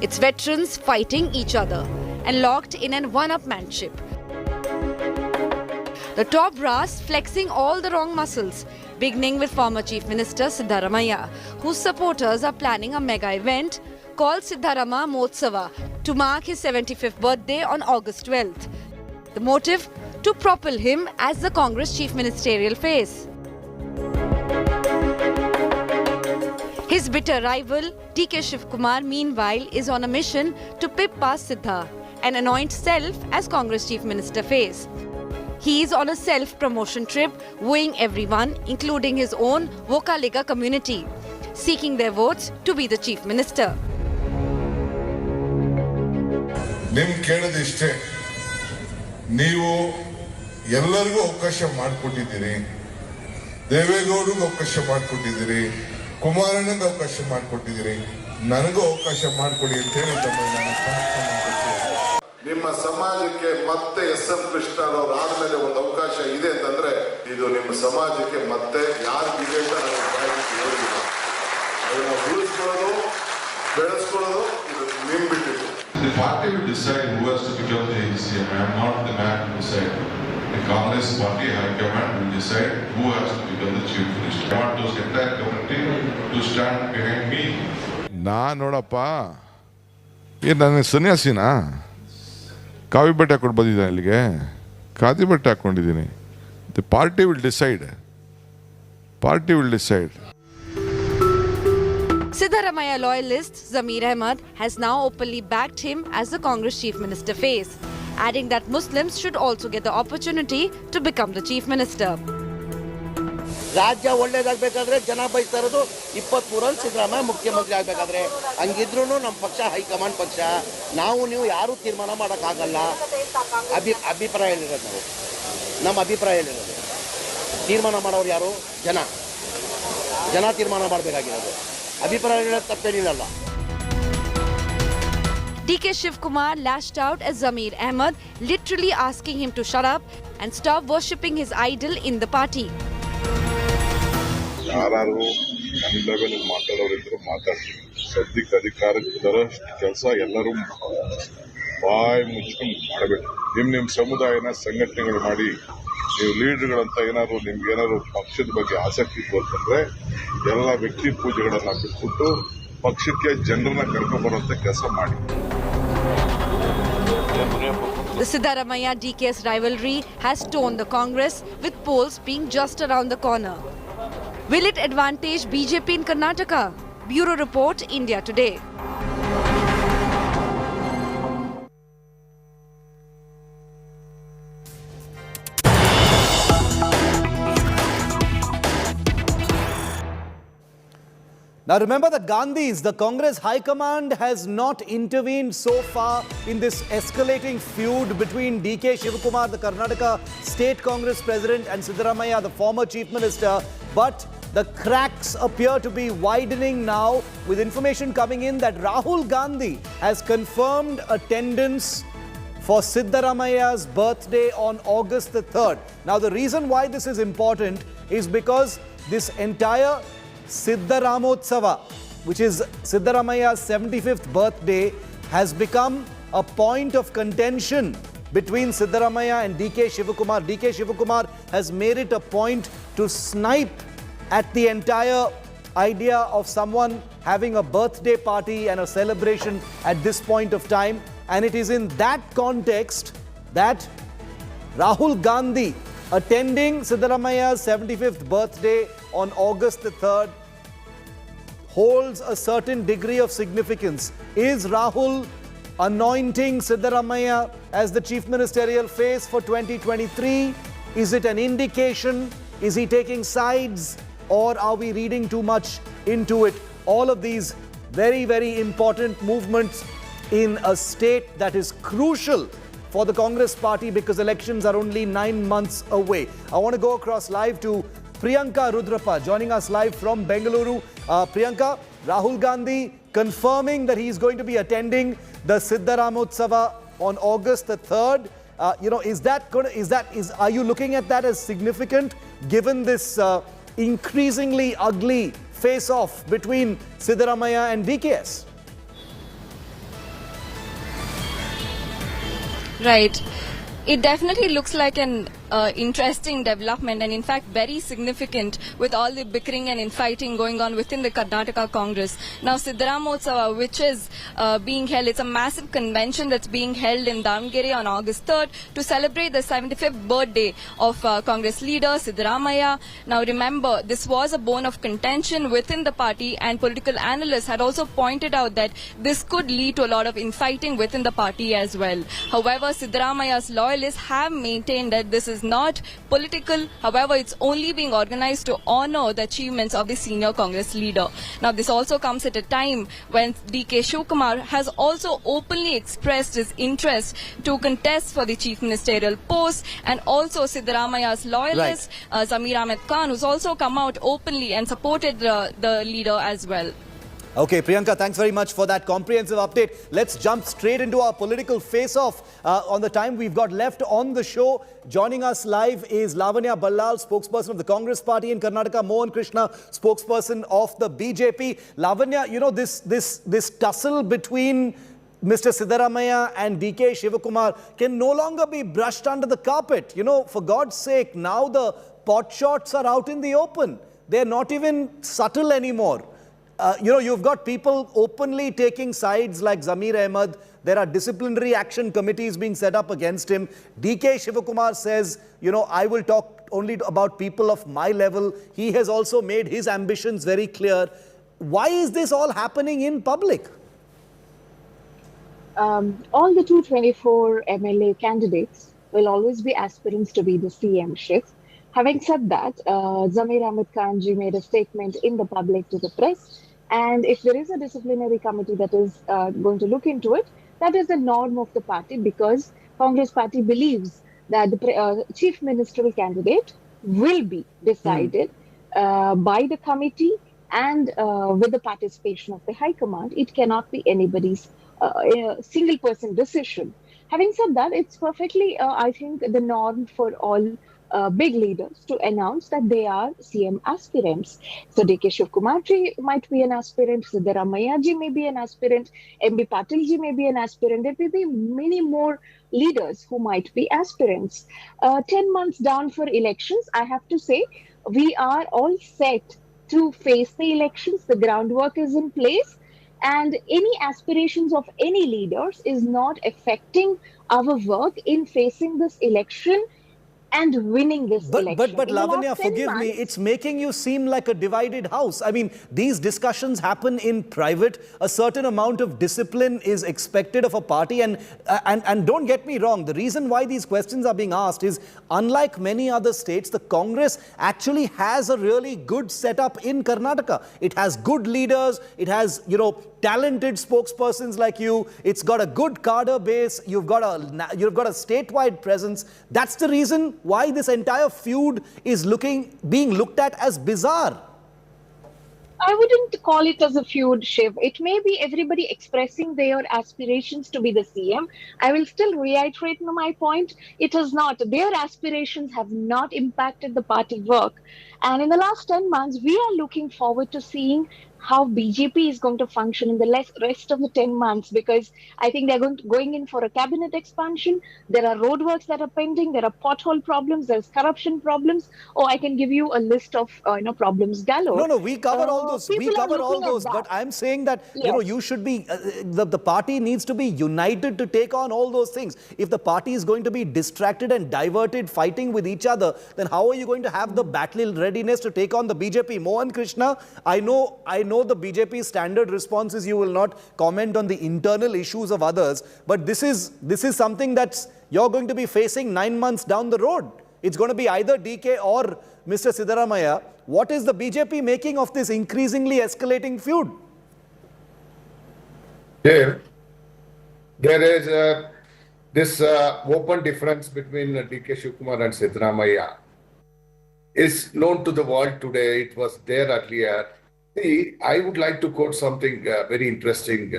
Its veterans fighting each other and locked in an one-upmanship. The top brass flexing all the wrong muscles, beginning with former Chief Minister Siddaramaiah, whose supporters are planning a mega event called Siddarama Motsava to mark his 75th birthday on August 12th. The motive? To propel him as the Congress chief ministerial face. His bitter rival, DK Shivakumar, meanwhile, is on a mission to pip past Siddha and anoint self as Congress chief minister face. He is on a self-promotion trip, wooing everyone, including his own Vokalika community, seeking their votes to be the chief minister. ನೀವು ಎಲ್ಲರಿಗೂ ಅವಕಾಶ ಮಾಡಿಕೊಟ್ಟಿದ್ದೀರಿ, ದೇವೇಗೌಡರಿಗೂ ಅವಕಾಶ ಮಾಡಿಕೊಟ್ಟಿದ್ದೀರಿ, ಕುಮಾರಣ್ಣಗೆ ಅವಕಾಶ ಮಾಡಿಕೊಟ್ಟಿದ್ದೀರಿ, ನನಗೂ ಅವಕಾಶ ಮಾಡಿಕೊಡಿ ಅಂತ ಹೇಳಿ ತಮ್ಮನ್ನು ಪ್ರಾರ್ಥನೆ ಮಾಡ್ತೀನಿ. ನಿಮ್ಮ ಸಮಾಜಕ್ಕೆ ಮತ್ತೆ ಎಸ್.ಎಂ. ಕೃಷ್ಣರವರು ಆದ್ಮೇಲೆ ಒಂದು ಅವಕಾಶ ಇದೆ ಅಂತಂದ್ರೆ ಇದು ನಿಮ್ಮ ಸಮಾಜಕ್ಕೆ ಮತ್ತೆ ಯಾರಿಗಿದೆ ಅಂತ ನನಗೆ ಅದನ್ನ ಉಳಿಸ್ಕೊಳ್ಳೋದು ಬೆಳೆಸ್ಕೊಳ್ಳೋದು ಇದು ನಿಮ್ ಬಿಟ್ಟಿದ್ದು. The party will decide who has to become the CM. I am not the man to decide. The Congress party high command will decide who has to become the chief minister. I want those entire community to stand behind me. ನಾ ನೋಡಪ್ಪ ಏನು ನನ್ನ ಸನ್ಯಾಸಿನಾ? ಕಾವಿ ಬಟ್ಟೆ ಹಾಕೊಂಡು ಬಂದಿದ್ದೆ ಇಲ್ಲಿಗೆ, ಖಾದಿ ಬಟ್ಟೆ ಹಾಕೊಂಡಿದ್ದೀನಿ. The party will decide. Party will decide. Siddaramaiah loyalist Zamir Ahmed has now openly backed him as the Congress chief minister face, adding that Muslims should also get the opportunity to become the chief minister. ರಾಜ್ಯ ಒಳ್ಳೇದಾಗಬೇಕಾದ್ರೆ ಜನ ಬಯಸ್ತಾ ಇರೋದು 23 ಸಿದ್ದರಾಮಯ್ಯ ಮುಖ್ಯಮಂತ್ರಿ ಆಗಬೇಕಾದ್ರೆ. ಹಂಗಿದ್ರೂ ನಮ್ಮ ಪಕ್ಷ high command ಪಕ್ಷ, ನಾವು ನೀವು ಯಾರೂ ತೀರ್ಮಾನ ಮಾಡೋಕ್ಕಾಗಲ್ಲ. ಅಭಿಪ್ರಾಯ ಹೇಳಿರೋದು ನಾವು, ನಮ್ಮ ಅಭಿಪ್ರಾಯ ಹೇಳಿರೋದು. ತೀರ್ಮಾನ ಮಾಡೋರು ಯಾರು? ಜನ. ಜನ ತೀರ್ಮಾನ ಮಾಡಬೇಕಾಗಿರೋದು. ಅಭಿಪ್ರಾಯ ಹೇಳೋದು ತಪ್ಪೇನಿಲ್ಲ. DK Shivakumar lashed out at Zamir Ahmed, literally asking him to shut up and stop worshipping his idol in the party. ಯಾರು ನನ್ನ ಲೆವೆಲ್ ಮಾತಾಡೋರಿದ್ರು ಮಾತಾಡ್ತೀವಿ. ಸದ್ಯಕ್ಕೆ ಅಧಿಕಾರಕ್ಕೆ ತರೋಷ್ಟು ಕೆಲಸ ಎಲ್ಲರೂ ಬಾಯಿ ಮುಚ್ಕೊಂಡು ಮಾಡಬೇಕು. ನಿಮ್ಮ ಸಮುದಾಯನ ಸಂಘಟನೆಗಳು ಮಾಡಿ, ನೀವು ಲೀಡರ್ಗಳಂತ ಏನಾದ್ರು ನಿಮ್ಗೆ ಏನಾದ್ರು ಪಕ್ಷದ ಬಗ್ಗೆ ಆಸಕ್ತಿ ತೋರ್ತಂದ್ರೆ ಎಲ್ಲ ವ್ಯಕ್ತಿ ಪೂಜೆಗಳನ್ನ ಬಿಟ್ಬಿಟ್ಟು ಪಕ್ಷಕ್ಕೆ ಜನರನ್ನ ಕರ್ಕೊಂಡ್ಬರುವಂತ ಕೆಲಸ ಮಾಡಿ. The Siddaramaiah-DK's rivalry has torn the Congress, with polls being just around the corner. Will it advantage BJP in Karnataka? Bureau Report, India Today. Now remember the Gandhis, the Congress High Command has not intervened so far in this escalating feud between DK Shivakumar, the Karnataka State Congress President, and Siddaramaiah, the former Chief Minister. But the cracks appear to be widening now, with information coming in that Rahul Gandhi has confirmed attendance for Siddaramaiah's birthday on August the 3rd. Now the reason why this is important is because this entire Siddaramotsava, which is Siddaramaiah's 75th birthday, has become a point of contention between Siddaramaiah and DK Shivakumar. DK Shivakumar has made it a point to snipe at the entire idea of someone having a birthday party and a celebration at this point of time. And it is in that context that Rahul Gandhi, attending Siddaramaia's 75th birthday on August the 3rd, holds a certain degree of significance. Is Rahul anointing Siddaramaiah as the chief ministerial face for 2023? Is it an indication? Is he taking sides? Or are we reading too much into it? All of these very, very important movements in a state that is crucial for the Congress party because elections are only 9 months away. I want to go across live to Priyanka Rudrappa, joining us live from Bengaluru. Priyanka, Rahul Gandhi confirming that he's going to be attending the Siddaramotsava on August the 3rd. Are you looking at that as significant given this increasingly ugly face-off between Siddaramaiah and DKS? Right. It definitely looks like an interesting development, and in fact very significant with all the bickering and infighting going on within the Karnataka Congress. Now Siddaramotsava, which is being held, it's a massive convention that's being held in Davangere on August 3rd to celebrate the 75th birthday of Congress leader Siddaramaiah. Now remember, this was a bone of contention within the party, and political analysts had also pointed out that this could lead to a lot of infighting within the party as well. However, Siddaramaiah's loyalists have maintained that this is not political. However, it's only being organized to honor the achievements of the senior Congress leader. Now, this also comes at a time when DK Shivkumar has also openly expressed his interest to contest for the chief ministerial post, and also Siddaramaiah's loyalist, Zamir Ahmed Khan, who's also come out openly and supported the leader as well. Okay, Priyanka, thanks very much for that comprehensive update. Let's jump straight into our political face-off on the time we've got left on the show. Joining us live is Lavanya Ballal, spokesperson of the Congress party in Karnataka, Mohan Krishna, spokesperson of the BJP. Lavanya, you know, this tussle between Mr. Siddaramaiah and DK Shivakumar can no longer be brushed under the carpet. You know, for God's sake, now the pot shots are out in the open. They're not even subtle anymore. You've got people openly taking sides like Zamir Ahmed. There are disciplinary action committees being set up against him. DK Shivakumar says, I will talk only about people of my level. He has also made his ambitions very clear. Why is this all happening in public? All the 224 MLA candidates will always be aspirants to be the CM, Shiv. Having said that, Zamir Ahmed Khan ji made a statement in the public to the press. And if there is a disciplinary committee that is going to look into it, that is the norm of the party, because Congress party believes that the chief ministerial candidate will be decided by the committee and with the participation of the High Command. It cannot be anybody's single person decision. Having said that, it's perfectly, I think, the norm for all big leaders to announce that they are CM aspirants. So DK Shivkumar ji might be an aspirant, Siddaramaiah ji may be an aspirant, MB Patil ji may be an aspirant. There will be many more leaders who might be aspirants. 10 months down for elections, I have to say, we are all set to face the elections. The groundwork is in place, and any aspirations of any leaders is not affecting our work in facing this election and winning this election. But Lavanya, forgive me, it's making you seem like a divided house. I mean, these discussions happen in private. A certain amount of discipline is expected of a party. And don't get me wrong, the reason why these questions are being asked is, unlike many other states, the Congress actually has a really good setup in Karnataka. It has good leaders. It has, talented spokespersons like you. It's got a good cadre base. You've got a statewide presence. That's the reason why this entire feud is being looked at as bizarre. I wouldn't call it as a feud, Shiv. It may be everybody expressing their aspirations to be the CM. I will still reiterate my point. It is not. Their aspirations have not impacted the party work. And in the last 10 months, we are looking forward to seeing how BJP is going to function in the rest of the 10 months, because I think they're going in for a cabinet expansion. There are roadworks that are pending. There are pothole problems. There's corruption problems. Oh, I can give you a list of problems galore. No, we cover all those. We People are cover all looking at those. that. But I'm saying that, Yes. you should be, the party needs to be united to take on all those things. If the party is going to be distracted and diverted, fighting with each other, then how are you going to have the battle readiness to take on the BJP? Mohan Krishna, I know the BJP's standard response is you will not comment on the internal issues of others. But this is something that's you're going to be facing 9 months down the road. It's going to be either DK or Mr. Siddaramaiah. What is the BJP making of this increasingly escalating feud? There is this open difference between DK Shivkumar and Siddaramaiah is known to the world today. It was there earlier. See, I would like to quote something very interesting.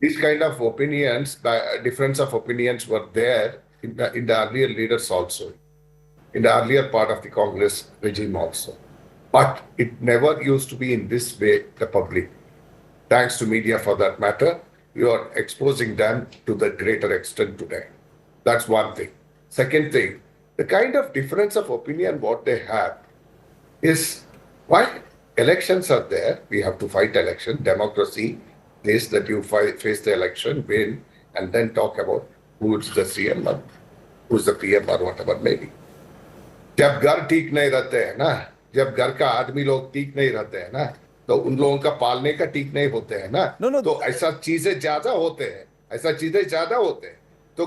These kind of opinions, difference of opinions were there in the earlier leaders also, in the earlier part of the Congress regime also. But it never used to be in this way, the public. Thanks to media for that matter, you are exposing them to the greater extent today. That's one thing. Second thing, the kind of difference of opinion what they have is why elections are there. We have to fight election. Democracy is that you face the election, win, and then talk about who's the CM or who's the PM or whatever maybe. जब घर ठीक नहीं रहते हैं ना, जब घर का आदमी लोग ठीक नहीं रहते हैं ना, तो उन लोगों का पालने का ठीक नहीं होते हैं ना, तो ऐसा चीजें ज्यादा होते हैं, तो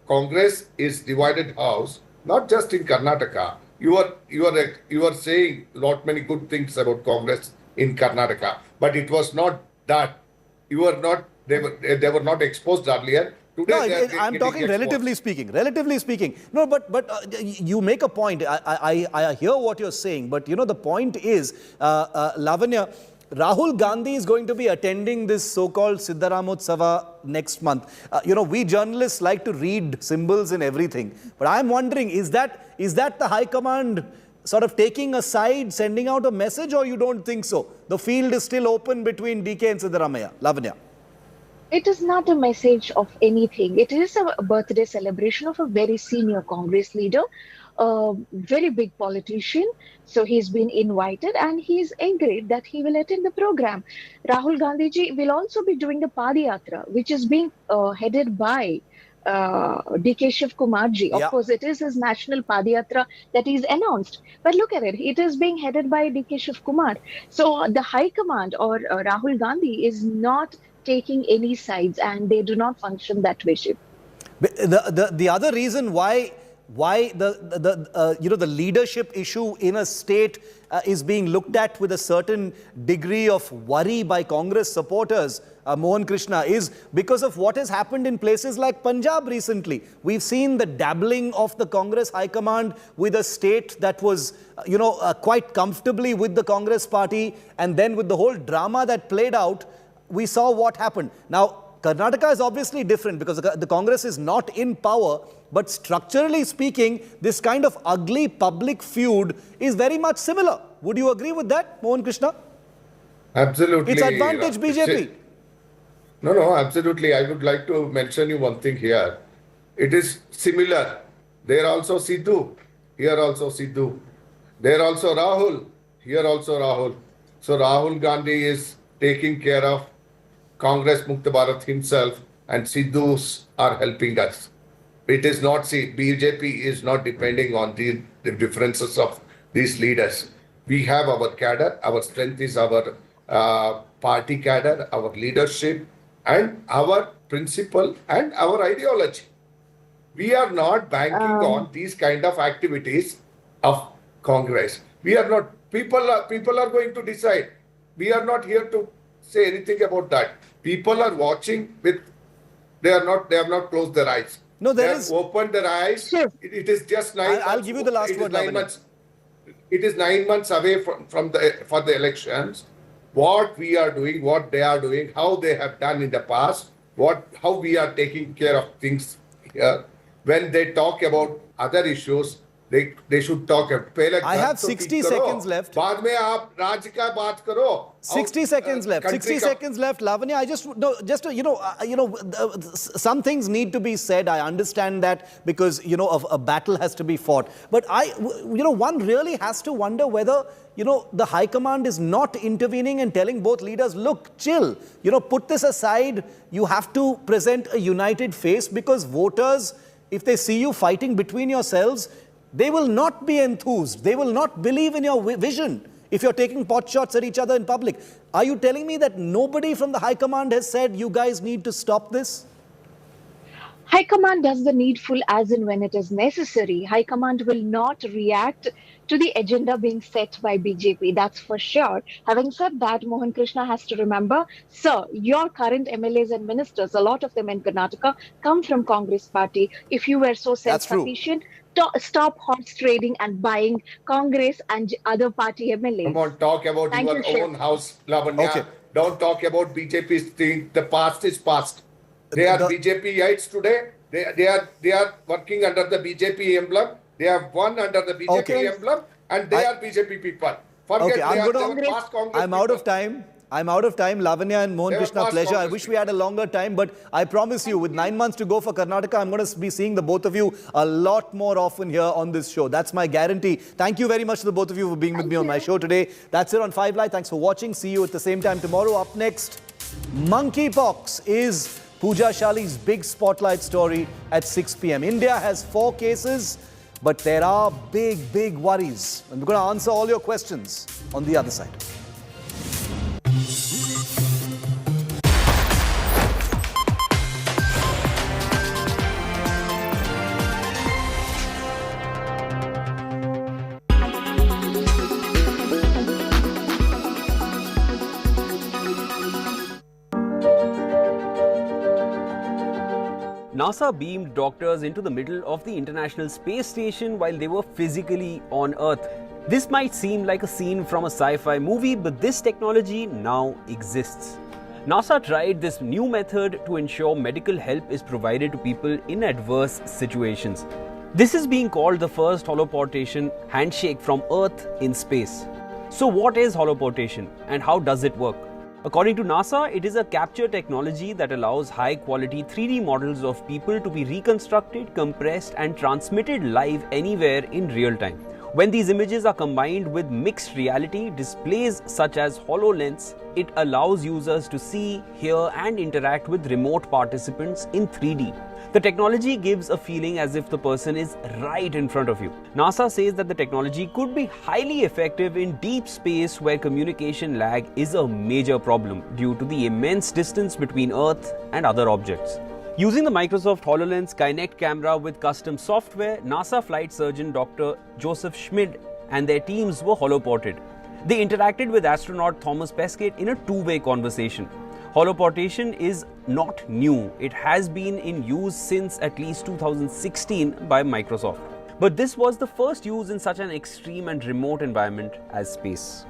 Congress is divided house, not just in Karnataka. You are saying lot many good things about Congress in Karnataka, but it was not that. They were not exposed earlier. Today, no, I'm talking relatively speaking. No, but you make a point. I hear what you're saying, but the point is, Lavanya, Rahul Gandhi is going to be attending this so-called Siddharamotsava next month. We journalists like to read symbols and everything, but I'm wondering, is that the High Command sort of taking a side, sending out a message, or you don't think so? The field is still open between DK and Siddaramaiah. Lavanya. It is not a message of anything. It is a birthday celebration of a very senior Congress leader, a very big politician. So he's been invited and he's agreed that he will attend the program. Rahul Gandhi ji will also be doing the Padayatra, which is being headed by DK Shiv Kumar ji. Of course, it is his national Padayatra that is announced. But look at it. It is being headed by DK Shiv Kumar. So the High Command or Rahul Gandhi is not taking any sides, and they do not function that way, Shiv. The other reason why the leadership issue in a state is being looked at with a certain degree of worry by Congress supporters, Mohan Krishna, is because of what has happened in places like Punjab recently. We've seen the dabbling of the Congress High Command with a state that was, quite comfortably with the Congress party, and then with the whole drama that played out, we saw what happened. Now, Karnataka is obviously different because the Congress is not in power, but structurally speaking, this kind of ugly public feud is very much similar. Would you agree with that, Mohan Krishna? Absolutely. It's advantage BJP. No, absolutely. I would like to mention you one thing here. It is similar. There also Sidhu, here also Sidhu. There also Rahul, here also Rahul. So Rahul Gandhi is taking care of Congress Mukta Bharat himself, and Sidhus are helping us. It is not, BJP is not depending on the differences of these leaders. We have our cadre, our strength is our party cadre, our leadership, and our principle and our ideology. We are not banking on these kind of activities of Congress. We are not, people are going to decide. We are not here to say anything about that. People are watching they have not closed their eyes. No, they have opened their eyes. Sure. It is just 9 months. I'll give you the last word. 9 months. It is 9 months away for the elections. What we are doing, what they are doing, how they have done in the past, how we are taking care of things here. When they talk about other issues, they should talk. I have 60 seconds left. बाद में आप राज्य का बात करो. 60 seconds left. 60 seconds left. Lavanya, I some things need to be said. I understand that because, a battle has to be fought. But one really has to wonder whether, the High Command is not intervening and telling both leaders, look, chill, put this aside. You have to present a united face because voters, if they see you fighting between yourselves, they will not be enthused. They will not believe in your vision if you're taking pot shots at each other in public. Are you telling me that nobody from the High Command has said you guys need to stop this? High Command does the needful as and when it is necessary. High Command will not react to the agenda being set by BJP, that's for sure. Having said that, Mohan Krishna has to remember, sir, your current MLAs and ministers, a lot of them in Karnataka, come from Congress party. If you were so self-sufficient, stop horse trading and buying Congress and other party MLAs. Come on, talk about your own house, Lavanya. Okay. Don't talk about BJP's thing. The past is past. They are BJPites today. They are working under the BJP emblem. They have won under the BJP emblem, and they are BJP people. Forget I'm out of time. I'm out of time. Lavanya and Mohan Krishna, pleasure. I wish we had a longer time, but I promise you, with 9 months to go for Karnataka, I'm going to be seeing the both of you a lot more often here on this show. That's my guarantee. Thank you very much to the both of you for being with me on my show today. That's it on 5 Live. Thanks for watching. See you at the same time tomorrow. Up next, monkeypox is Pooja Shali's big spotlight story at 6 p.m. India has 4 cases, but there are big worries. And we're going to answer all your questions on the other side. NASA beamed doctors into the middle of the International Space Station while they were physically on Earth. This might seem like a scene from a sci-fi movie, but this technology now exists. NASA tried this new method to ensure medical help is provided to people in adverse situations. This is being called the first holoportation handshake from Earth in space. So what is holoportation and how does it work? According to NASA, it is a capture technology that allows high-quality 3D models of people to be reconstructed, compressed and transmitted live anywhere in real time. When these images are combined with mixed reality displays such as HoloLens, it allows users to see, hear and interact with remote participants in 3D. The technology gives a feeling as if the person is right in front of you. NASA says that the technology could be highly effective in deep space where communication lag is a major problem due to the immense distance between Earth and other objects. Using the Microsoft HoloLens Kinect camera with custom software, NASA flight surgeon Dr. Joseph Schmid and their teams were holoported. They interacted with astronaut Thomas Pesquet in a two-way conversation. Holoportation is not new. It has been in use since at least 2016 by Microsoft. But this was the first use in such an extreme and remote environment as space.